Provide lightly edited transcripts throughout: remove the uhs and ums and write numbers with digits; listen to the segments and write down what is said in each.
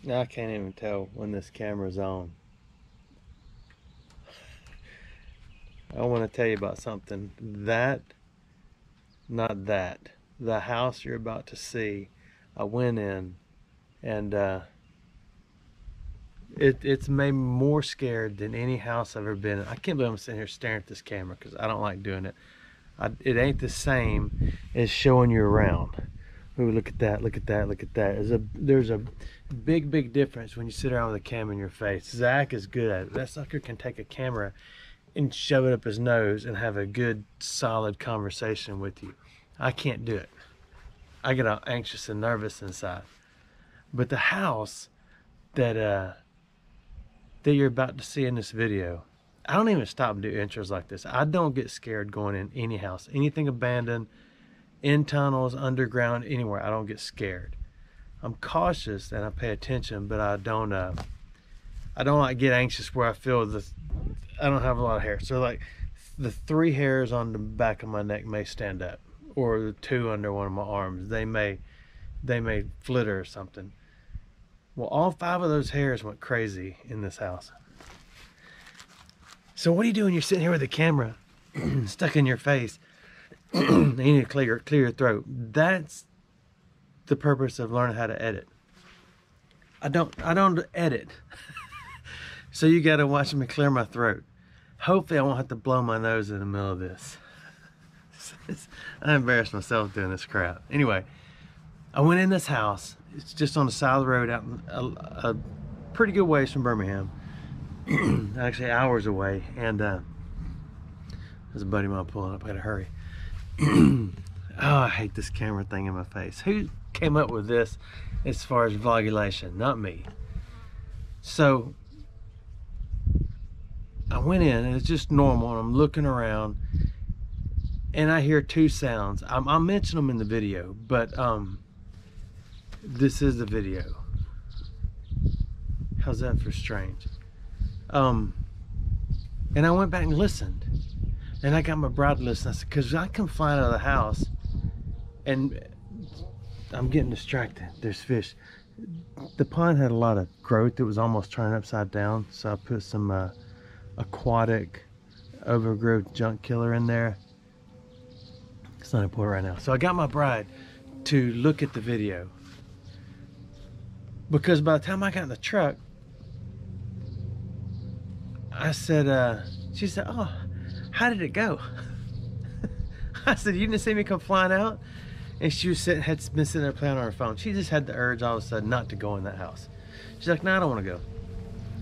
I can't even tell when this camera's on. I want to tell you about something. Not that. The house you're about to see, I went in and it's made me more scared than any house I've ever been in. I can't believe I'm sitting here staring at this camera because I don't like doing it. It ain't the same as showing you around. Ooh, look at that, look at that, look at that. There's a big difference when you sit around with a camera in your face. Zach is good at it. That sucker can take a camera and shove it up his nose and have a good, solid conversation with you. I can't do it. I get all anxious and nervous inside. But the house that that you're about to see in this video, I don't even stop and do intros like this. I don't get scared going in any house, anything abandoned, in tunnels, underground, anywhere. I don't get scared. I'm cautious and I pay attention, but I don't like get anxious where I feel I don't have a lot of hair. So like the 3 hairs on the back of my neck may stand up, or the 2 under one of my arms. They may flitter or something. Well, all 5 of those hairs went crazy in this house. So what do you do when you're sitting here with a camera stuck in your face? You need to clear your throat. That's the purpose of learning how to edit. I don't edit. So you got to watch me clear my throat. Hopefully I won't have to blow my nose in the middle of this. I embarrassed myself doing this crap. Anyway, I went in this house. It's just on the side of the road out a pretty good ways from Birmingham. Actually hours away. And there's a buddy of mine pulling up. I gotta hurry. Oh, I hate this camera thing in my face. Who came up with this as far as vlogulation? Not me. So I went in and it's just normal, and I'm looking around and I hear 2 sounds. I'll mention them in the video, but this is the video. How's that for strange? And I went back and listened, and I got my bride to listen. I said, because I come flying out of the house and I'm getting distracted. There's fish. The pond had a lot of growth. It was almost turned upside down, so I put some aquatic overgrowth junk killer in there. It's not important right now. So I got my bride to look at the video, because by the time I got in the truck, I said, she said, oh, how did it go? I said, you didn't see me come flying out? And she had been sitting there playing on her phone. She just had the urge all of a sudden not to go in that house. She's like, no, I don't want to go.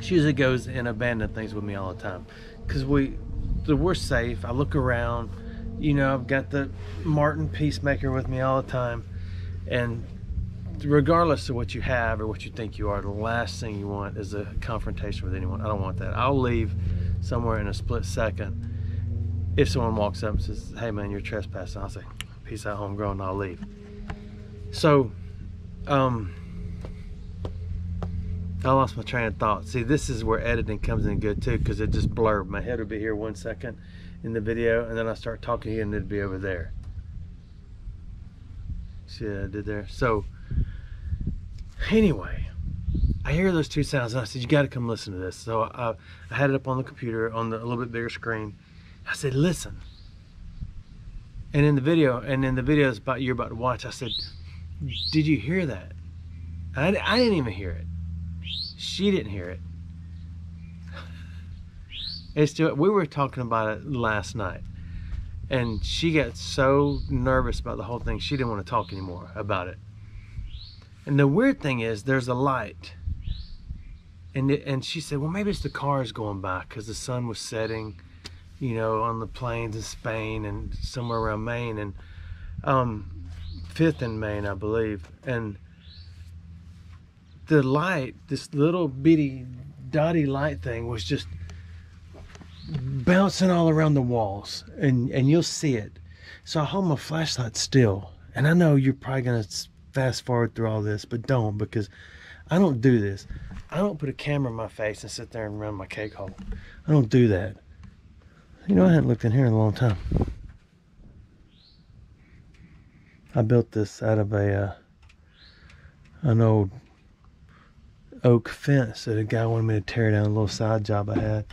She usually goes and abandons things with me all the time, because we're safe. I look around, you know, I've got the Martin Peacemaker with me all the time, and regardless of what you have or what you think you are, the last thing you want is a confrontation with anyone. I don't want that. I'll leave somewhere in a split second if someone walks up and says, hey man, you're trespassing. I'll say, peace out, homegrown, and I'll leave. So I lost my train of thought. See, this is where editing comes in good too, because it just blurred. My head would be here 1 second in the video, and then I start talking and it'd be over there. See what I did there? So anyway, I hear those 2 sounds, and I said, you got to come listen to this. So I had it up on the computer on the a little bit bigger screen. I said, listen. And in the video, you're about to watch, I said, did you hear that? I didn't even hear it. She didn't hear it. We were talking about it last night, and she got so nervous about the whole thing, she didn't want to talk anymore about it. And the weird thing is, there's a light, and she said, well, maybe it's the cars going by, because the sun was setting, you know, on the plains in Spain and somewhere around Maine, and 5th in Maine, I believe. And the light, this little bitty dotty light thing, was just bouncing all around the walls, and you'll see it. So I hold my flashlight still, and I know you're probably gonna fast forward through all this, but don't, because I don't do this. I don't put a camera in my face and sit there and run my cake hole. I don't do that. You know, I hadn't looked in here in a long time. I built this out of an old oak fence that a guy wanted me to tear down, a little side job I had.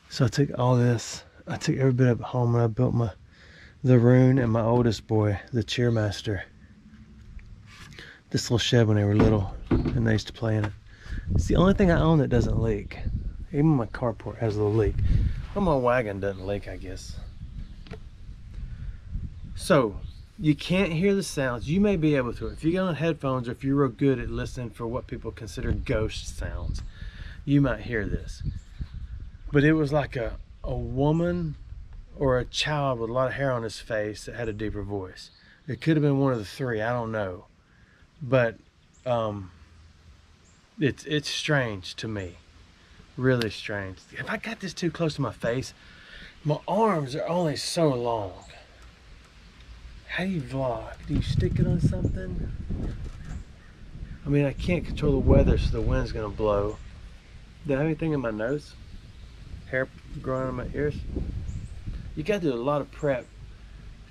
So I took all this, I took every bit of it home, and I built the Rune and my oldest boy, the Cheermaster, this little shed when they were little, and they used to play in it. It's the only thing I own that doesn't leak. Even my carport has a little leak. Well, my wagon doesn't leak, I guess. So you can't hear the sounds. You may be able to if you got on headphones, or if you're real good at listening for what people consider ghost sounds, you might hear this. But it was like a woman or a child with a lot of hair on his face that had a deeper voice. It could have been one of the three, I don't know. But it's strange to me. Really strange. If I got this too close to my face, my arms are only so long. How do you vlog? Do you stick it on something? I mean, I can't control the weather, so the wind's gonna blow. Do I have anything in my nose? Hair growing on my ears? You gotta do a lot of prep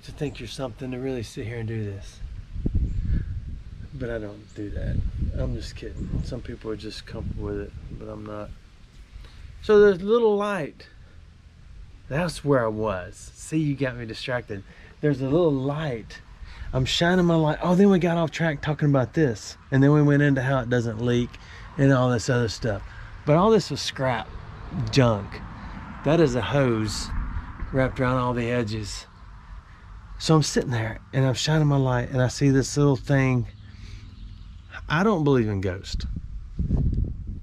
to think you're something to really sit here and do this. But I don't do that. I'm just kidding. Some people are just comfortable with it, but I'm not. So there's a little light. That's where I was. See, you got me distracted. There's a little light. I'm shining my light. Oh, then we got off track talking about this. And then we went into how it doesn't leak and all this other stuff. But all this was scrap junk. That is a hose wrapped around all the edges. So I'm sitting there and I'm shining my light and I see this little thing. I don't believe in ghosts.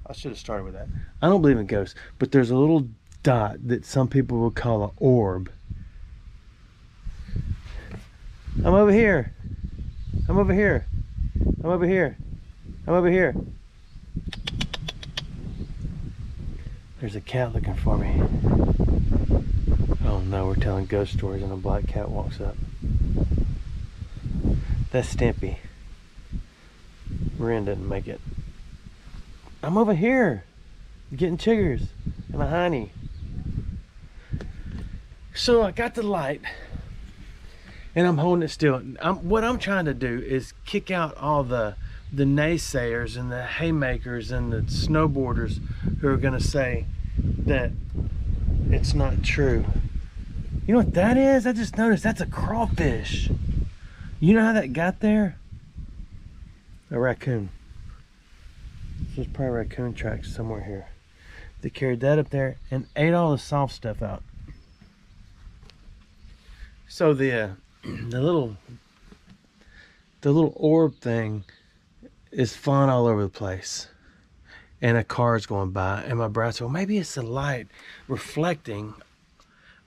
I should have started with that. I don't believe in ghosts, but there's a little dot that some people will call an orb. I'm over here. I'm over here. I'm over here. I'm over here. There's a cat looking for me. Oh no, we're telling ghost stories and a black cat walks up. That's Stimpy. Marin didn't make it. I'm over here getting chiggers and a honey. So I got the light and I'm holding it still. What I'm trying to do is kick out all the naysayers and the haymakers and the snowboarders who are gonna say that it's not true. You know what that is? I just noticed that's a crawfish. You know how that got there? A raccoon. There's probably raccoon tracks somewhere here. They carried that up there and ate all the soft stuff out. So the little orb thing is flying all over the place, and a car's going by, and my brother said, well, maybe it's the light reflecting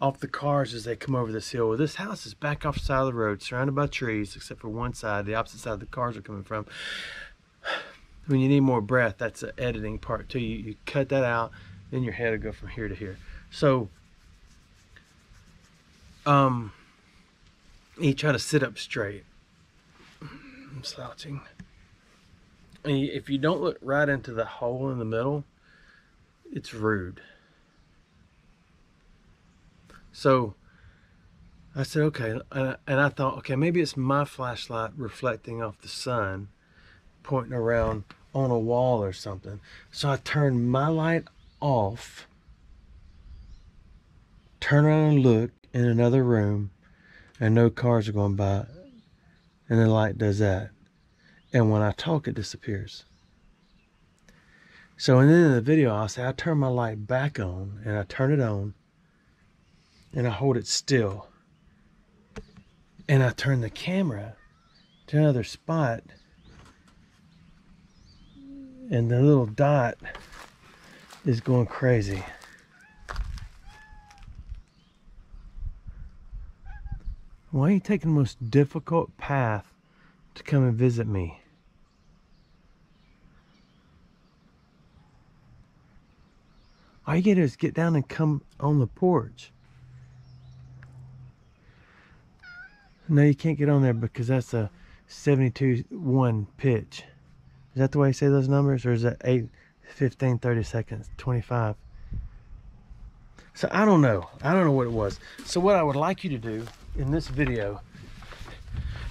off the cars as they come over this hill. Well, this house is back off the side of the road, surrounded by trees, except for one side, the opposite side the cars are coming from. When you need more breath, that's the editing part too. You cut that out, then your head will go from here to here. So, you try to sit up straight. I'm slouching. And if you don't look right into the hole in the middle, it's rude. So I said, okay, and I thought, okay, maybe it's my flashlight reflecting off the sun, pointing around on a wall or something. So I turned my light off, turn around and look in another room, and no cars are going by, and the light does that. And when I talk, it disappears. So and then in the video, I'll say I turn my light back on, and I turn it on, and I hold it still, and I turn the camera to another spot, and the little dot is going crazy. Why are you taking the most difficult path to come and visit me? All you gotta do is get down and come on the porch. No, you can't get on there because that's a 72-1 pitch. Is that the way you say those numbers? Or is that 8, 15, 30 seconds, 25? So I don't know. I don't know what it was. So what I would like you to do in this video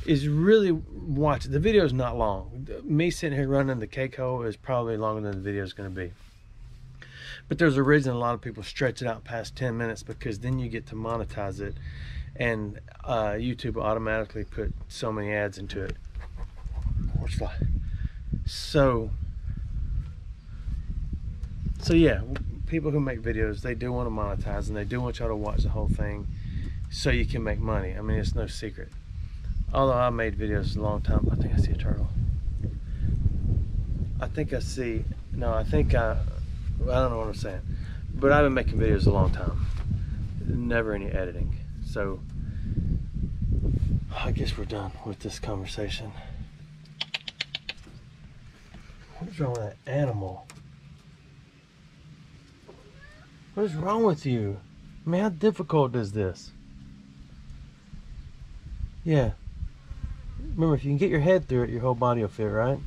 is really watch it. The video is not long. Me sitting here running the cake hole is probably longer than the video is going to be. But there's a reason a lot of people stretch it out past 10 minutes, because then you get to monetize it, and YouTube will automatically put so many ads into it. Horsefly. So yeah, people who make videos, they do want to monetize, and they do want y'all to watch the whole thing so you can make money. I mean, it's no secret. Although I made videos a long time. I think I see a turtle. I think I see, no, I don't know what I'm saying. But I've been making videos a long time. Never any editing. So I guess we're done with this conversation. What is wrong with that animal? What is wrong with you? I mean, how difficult is this? Yeah. Remember, if you can get your head through it, your whole body will fit, right?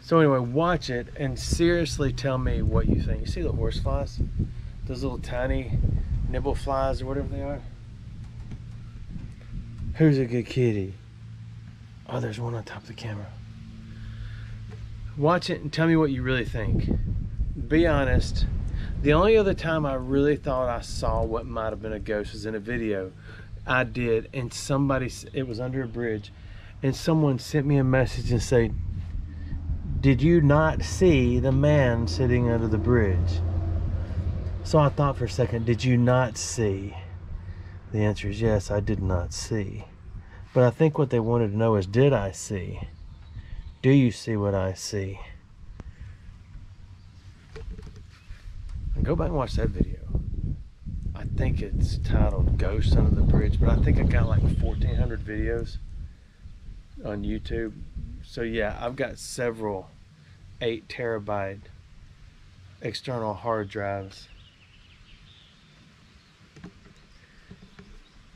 So anyway, watch it and seriously tell me what you think. You see the horse flies? Those little tiny nibble flies or whatever they are? Who's a good kitty? Oh, there's one on top of the camera. Watch it and tell me what you really think. Be honest. The only other time I really thought I saw what might have been a ghost was in a video I did, and it was under a bridge, and someone sent me a message and said, "Did you not see the man sitting under the bridge?" So I thought for a second, did you not see? The answer is yes, I did not see. But I think what they wanted to know is, did I see? Do you see what I see? And go back and watch that video. I think it's titled Ghost Under the Bridge, but I think I got like 1,400 videos on YouTube. So yeah, I've got several 8 terabyte external hard drives.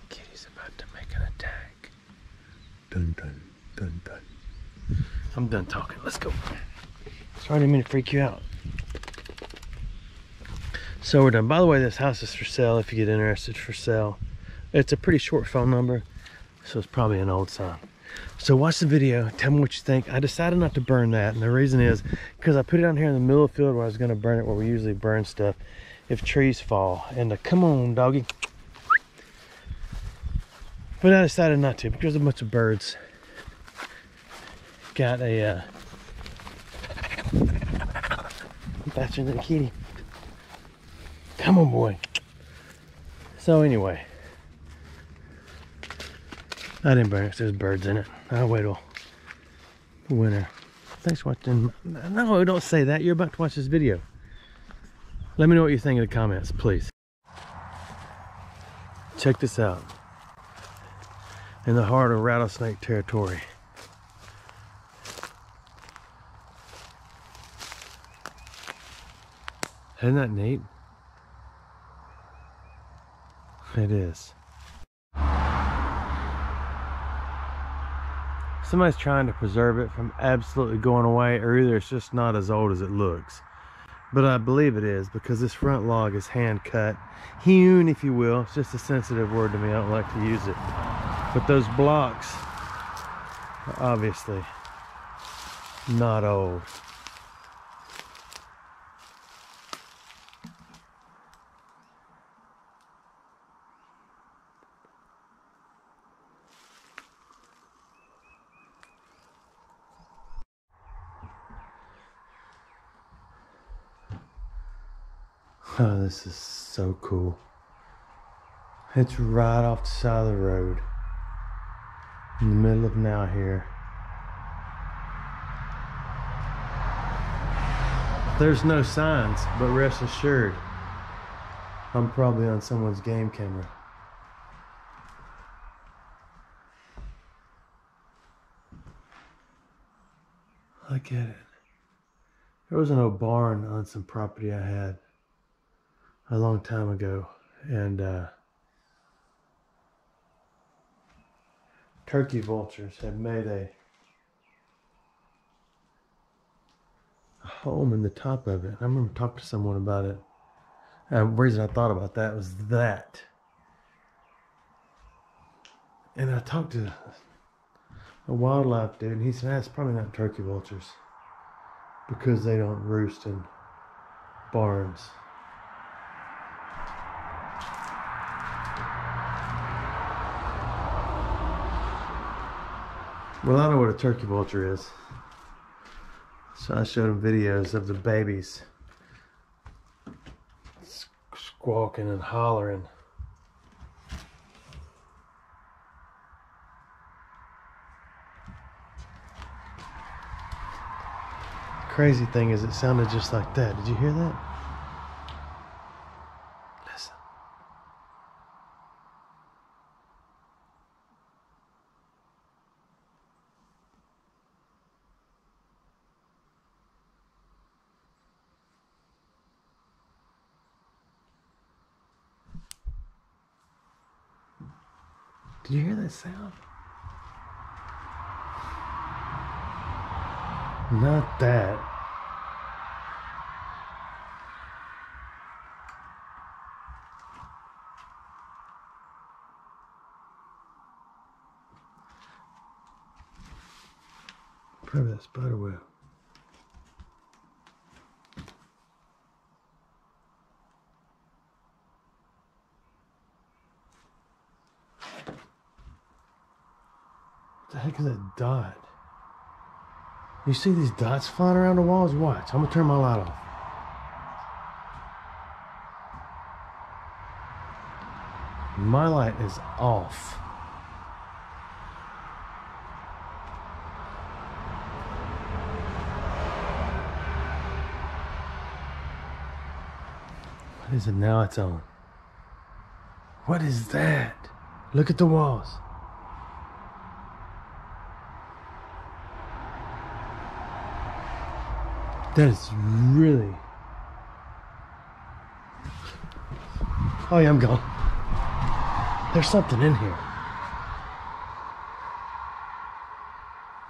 Kitty's about to make an attack. Dun dun dun dun. I'm done talking. Let's go. Sorry, I didn't mean to freak you out. So we're done. By the way, this house is for sale if you get interested. For sale. It's a pretty short phone number, so it's probably an old sign. So watch the video, tell me what you think. I decided not to burn that, and the reason is because I put it down here in the middle of the field where I was going to burn it, where we usually burn stuff if trees fall. And come on, doggy. But I decided not to because there's a bunch of birds. Got a faster than a kitty. Come on, boy. So anyway, I didn't burn it because there's birds in it. I'll wait till winter. Thanks for watching. No, don't say that. You're about to watch this video. Let me know what you think in the comments, please. Check this out. In the heart of rattlesnake territory. Isn't that neat? It is. Somebody's trying to preserve it from absolutely going away, or either it's just not as old as it looks. But I believe it is, because this front log is hand cut, hewn if you will. It's just a sensitive word to me, I don't like to use it. But those blocks are obviously not old. Oh, this is so cool. It's right off the side of the road in the middle of now here. There's no signs, but rest assured, I'm probably on someone's game camera. Look at it. There was an old barn on some property I had a long time ago, and turkey vultures had made a home in the top of it. I remember talking to someone about it. The reason I thought about that was that And I talked to a wildlife dude, and he said that's probably not turkey vultures because they don't roost in barns. Well, I know what a turkey vulture is. So I showed him videos of the babies squawking and hollering. Crazy thing is, it sounded just like that. Did you hear that? Listen. Did you hear that sound? Not that. Probably that spider web. What the heck is that dot? You see these dots flying around the walls? Watch. I'm gonna turn my light off. My light is off. What is it now? It's on. What is that? Look at the walls. That is really... Oh yeah, I'm gone. There's something in here.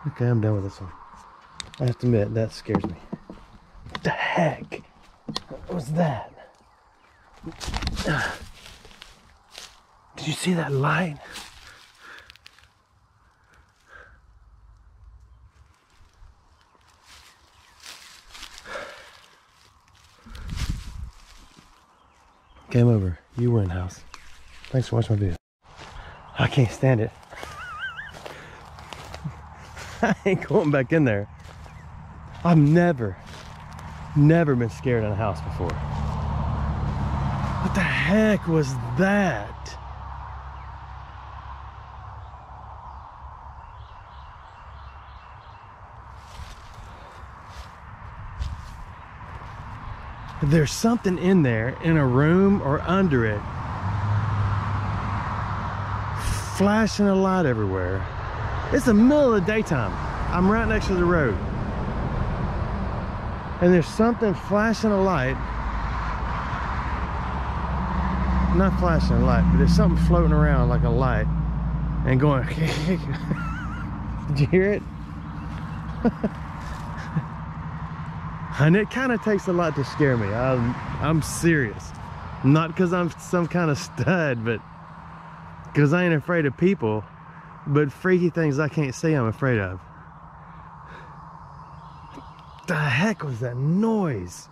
Okay, I'm done with this one. I have to admit, that scares me. What the heck? What was that? Did you see that light? Game over. You win, house. Thanks for watching my video. I can't stand it. I ain't going back in there. I've never been scared in a house before. What the heck was that? There's something in there, in a room or under it, flashing a light everywhere. It's the middle of the daytime. I'm right next to the road. And there's something flashing a light. Not flashing a light, but there's something floating around like a light and going. Did you hear it? And it kind of takes a lot to scare me. I'm serious. Not because I'm some kind of stud, but because I ain't afraid of people. But freaky things I can't see, I'm afraid of. What the heck was that noise?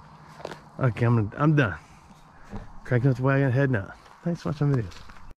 Okay, I'm done. Cranking up the wagon, heading out. Thanks for watching the videos.